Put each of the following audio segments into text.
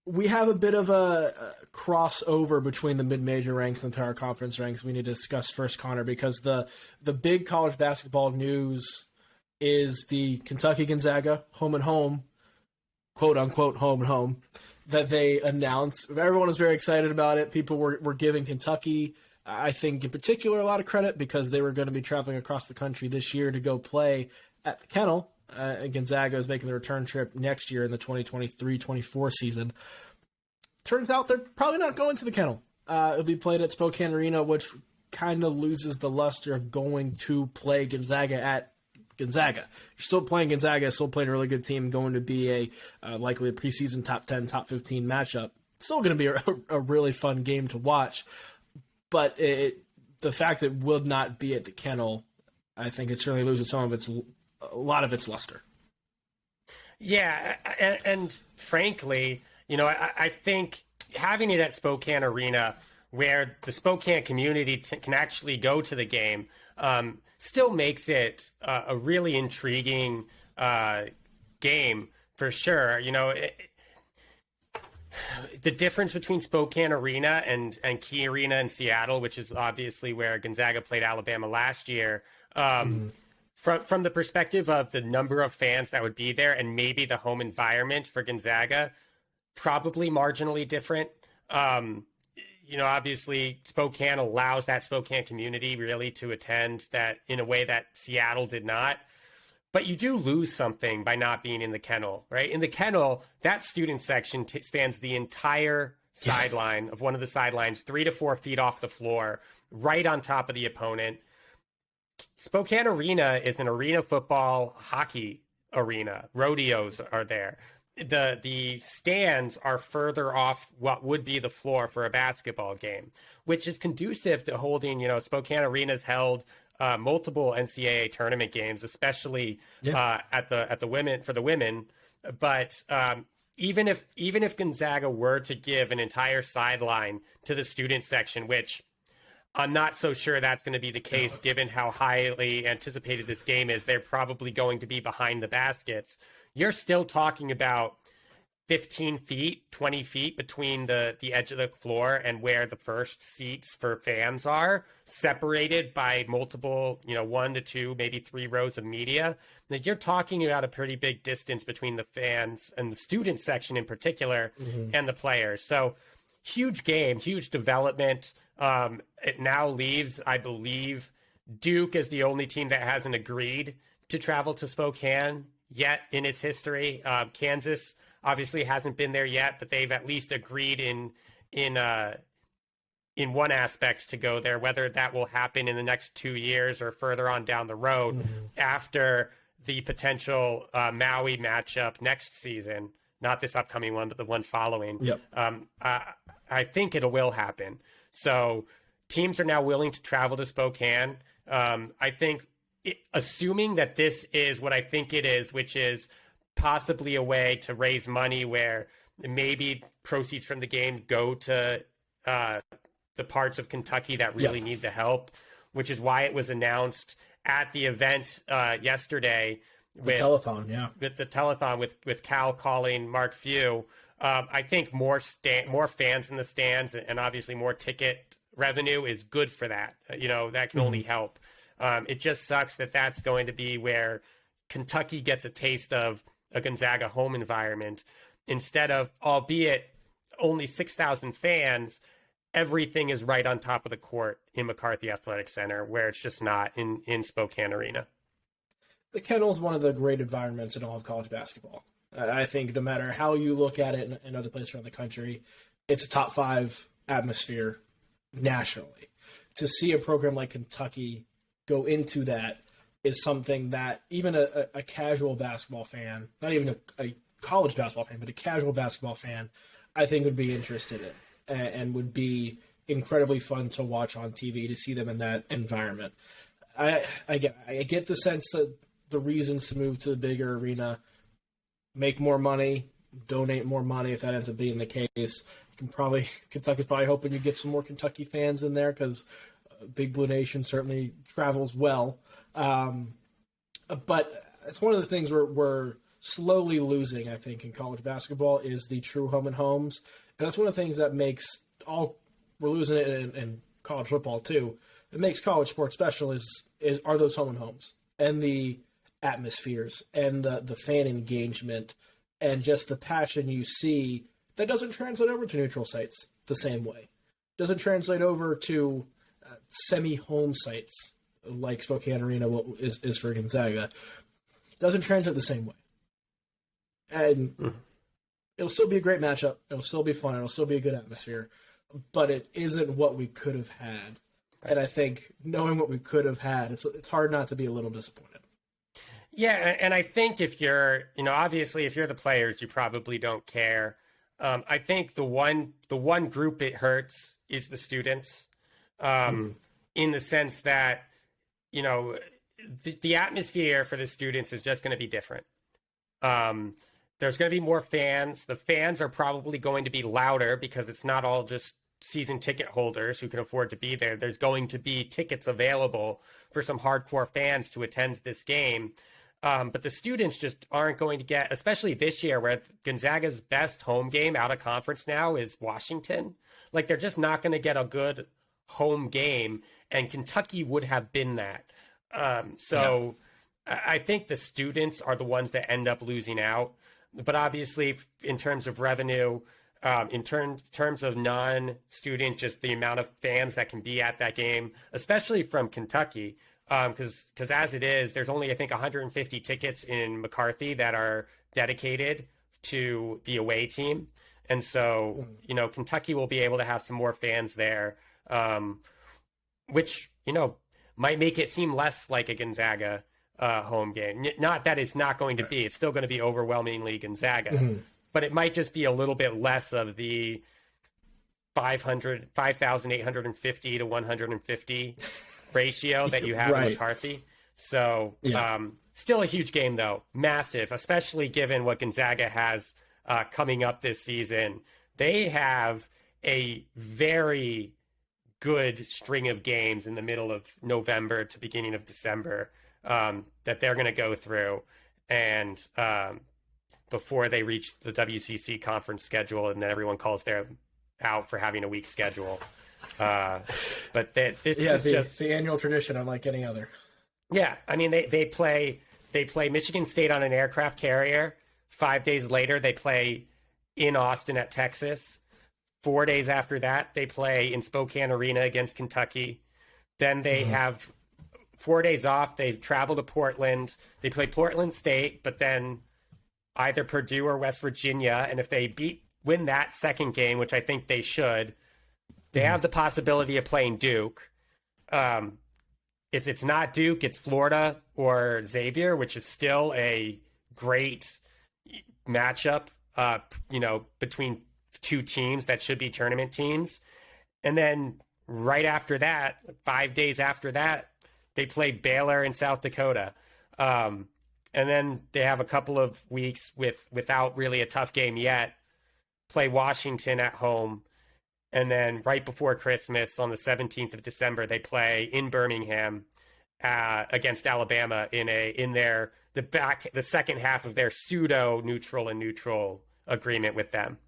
we have a bit of a crossover between the mid-major ranks and the power conference ranks. We need to discuss first, Connor, because the big college basketball news is the Kentucky Gonzaga home and home, quote unquote home and home, that they announced. Everyone was very excited about it. People were giving Kentucky, I think in particular, a lot of credit because they were going to be traveling across the country this year to go play at the Kennel. Gonzaga is making the return trip next year in the 2023-24 season. Turns out they're probably not going to the Kennel. It'll be played at Spokane Arena, which kind of loses the luster of going to play Gonzaga at Gonzaga. You're still playing Gonzaga, still playing a really good team, going to be likely a preseason top 10, top 15 matchup. Still going to be a really fun game to watch. But the fact that it will not be at the Kennel, I think it certainly loses a lot of its luster. Yeah, and frankly, I think having it at Spokane Arena, where the Spokane community can actually go to the game, still makes it a really intriguing game for sure. The difference between Spokane Arena and Key Arena in Seattle, which is obviously where Gonzaga played Alabama last year, from the perspective of the number of fans that would be there and maybe the home environment for Gonzaga, probably marginally different. Obviously Spokane allows that Spokane community really to attend that in a way that Seattle did not. But you do lose something by not being in the Kennel, right? In the Kennel, that student section spans the entire sideline of one of the sidelines, 3 to 4 feet off the floor, right on top of the opponent. Spokane Arena is an arena football hockey arena. Rodeos are there. The stands are further off what would be the floor for a basketball game, which is conducive to holding, Spokane Arena's held multiple NCAA tournament games, especially at the women. But even if Gonzaga were to give an entire sideline to the student section, which I'm not so sure that's going to be the case, given how highly anticipated this game is. They're probably going to be behind the baskets. You're still talking about 15 feet, 20 feet between the edge of the floor and where the first seats for fans are, separated by multiple, 1 to 2, maybe 3 rows of media. Like, you're talking about a pretty big distance between the fans and the student section in particular and the players. So huge game, huge development. It now leaves, I believe, Duke is the only team that hasn't agreed to travel to Spokane yet in its history. Kansas obviously hasn't been there yet, but they've at least agreed in one aspect to go there. Whether that will happen in the next 2 years or further on down the road after the potential Maui matchup next season, not this upcoming one, but the one following. I think it will happen. So teams are now willing to travel to Spokane. I think, assuming that this is what I think it is, which is possibly a way to raise money where maybe proceeds from the game go to the parts of Kentucky that really need the help, which is why it was announced at the event yesterday with the telethon with Cal calling Mark Few. I think more fans in the stands and obviously more ticket revenue is good for that. That can only help. It just sucks that that's going to be where Kentucky gets a taste of a Gonzaga home environment instead of, albeit only 6,000 fans, everything is right on top of the court in McCarthy Athletic Center, where it's just not in Spokane Arena. The Kennel is one of the great environments in all of college basketball. I think no matter how you look at it in other places around the country, it's a top 5 atmosphere nationally. To see a program like Kentucky go into that is something that even a casual basketball fan, not even a college basketball fan, but a casual basketball fan, I think would be interested in and would be incredibly fun to watch on TV to see them in that environment. I get the sense that the reasons to move to the bigger arena, make more money, donate more money if that ends up being the case. Kentucky's probably hoping you get some more Kentucky fans in there because Big Blue Nation certainly travels well. But it's one of the things where slowly losing, I think, in college basketball is the true home and homes. And that's one of the things that makes we're losing it in college football too. It makes college sports special are those home and homes and the atmospheres and the fan engagement and just the passion you see that doesn't translate over to neutral sites the same way. Doesn't translate over to semi-home sites like Spokane Arena is for Gonzaga. Doesn't translate the same way. And it'll still be a great matchup. It'll still be fun. It'll still be a good atmosphere. But it isn't what we could have had. And I think knowing what we could have had, it's hard not to be a little disappointed. Yeah, and I think if you're, obviously if you're the players, you probably don't care. I think the one group it hurts is the students, in the sense that, the atmosphere for the students is just going to be different. There's going to be more fans. The fans are probably going to be louder because it's not all just season ticket holders who can afford to be there. There's going to be tickets available for some hardcore fans to attend this game. But the students just aren't going to get, especially this year where Gonzaga's best home game out of conference now is Washington. Like, they're just not going to get a good home game, and Kentucky would have been that. I think the students are the ones that end up losing out. But obviously, in terms of revenue, in terms of non-student, just the amount of fans that can be at that game, especially from Kentucky, because as it is, there's only, I think, 150 tickets in McCarthy that are dedicated to the away team. And so, Kentucky will be able to have some more fans there, which, might make it seem less like a Gonzaga home game. Not that it's not going to be. It's still going to be overwhelmingly Gonzaga. But it might just be a little bit less of the 5,850 to 150 ratio that you have in McCarthy. So still a huge game, though. Massive, especially given what Gonzaga has coming up this season. They have a very good string of games in the middle of November to beginning of December that they're going to go through. And before they reach the WCC conference schedule, and then everyone calls them out for having a weak schedule. But this is just the annual tradition, unlike any other. Yeah, I mean they play Michigan State on an aircraft carrier. 5 days later, they play in Austin at Texas. 4 days after that, they play in Spokane Arena against Kentucky. Then they have 4 days off. They travel to Portland. They play Portland State, but then either Purdue or West Virginia. And if they win that second game, which I think they should, they have the possibility of playing Duke. If it's not Duke, it's Florida or Xavier, which is still a great matchup, between two teams that should be tournament teams. And then right after that, 5 days after that, they play Baylor in South Dakota. And then they have a couple of weeks without really a tough game yet, play Washington at home. And then right before Christmas on the 17th of December, they play in Birmingham against Alabama in the second half of their pseudo neutral agreement with them.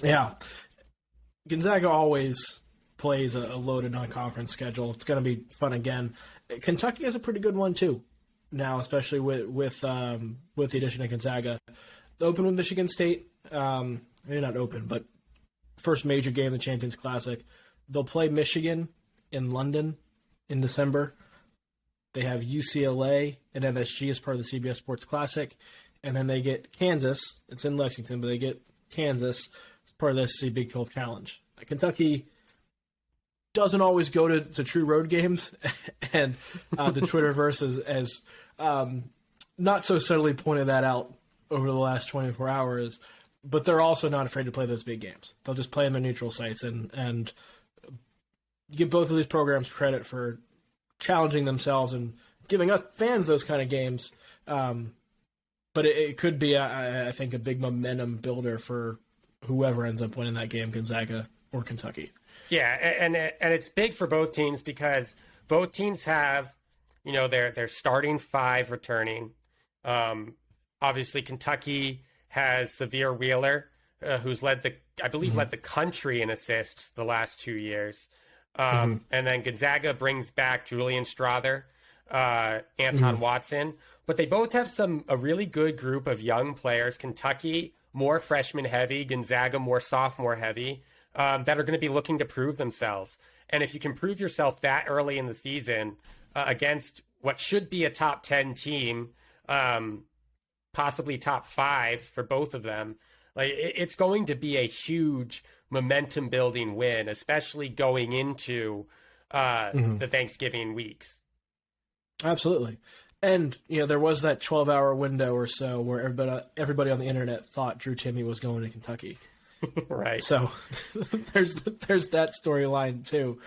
Yeah. Gonzaga always plays a loaded non-conference schedule. It's going to be fun again. Kentucky has a pretty good one too now, especially with the addition of Gonzaga. The open with Michigan State, maybe not open, but first major game of the Champions Classic. They'll play Michigan in London in December. They have UCLA and MSG as part of the CBS Sports Classic. And then they get Kansas. It's in Lexington, but they get Kansas as part of the SEC Big 12 Challenge. Kentucky doesn't always go to true road games, and the Twitterverse has not so subtly pointed that out over the last 24 hours, but they're also not afraid to play those big games. They'll just play them in neutral sites and give both of these programs credit for challenging themselves and giving us fans those kind of games. But it could be, I think, a big momentum builder for whoever ends up winning that game, Gonzaga or Kentucky. Yeah, and it's big for both teams because both teams have, their starting five returning. Obviously, Kentucky has Severe Wheeler, who's led the country in assists the last 2 years. And then Gonzaga brings back Julian Strother, Anton Watson, but they both have a really good group of young players. Kentucky more freshman heavy, Gonzaga more sophomore heavy, that are going to be looking to prove themselves. And if you can prove yourself that early in the season against what should be a top 10 team, possibly top 5 for both of them, like it's going to be a huge momentum building win, especially going into the Thanksgiving weeks. Absolutely. And, there was that 12-hour window or so where everybody on the internet thought Drew Timme was going to Kentucky. Right. So there's that storyline too.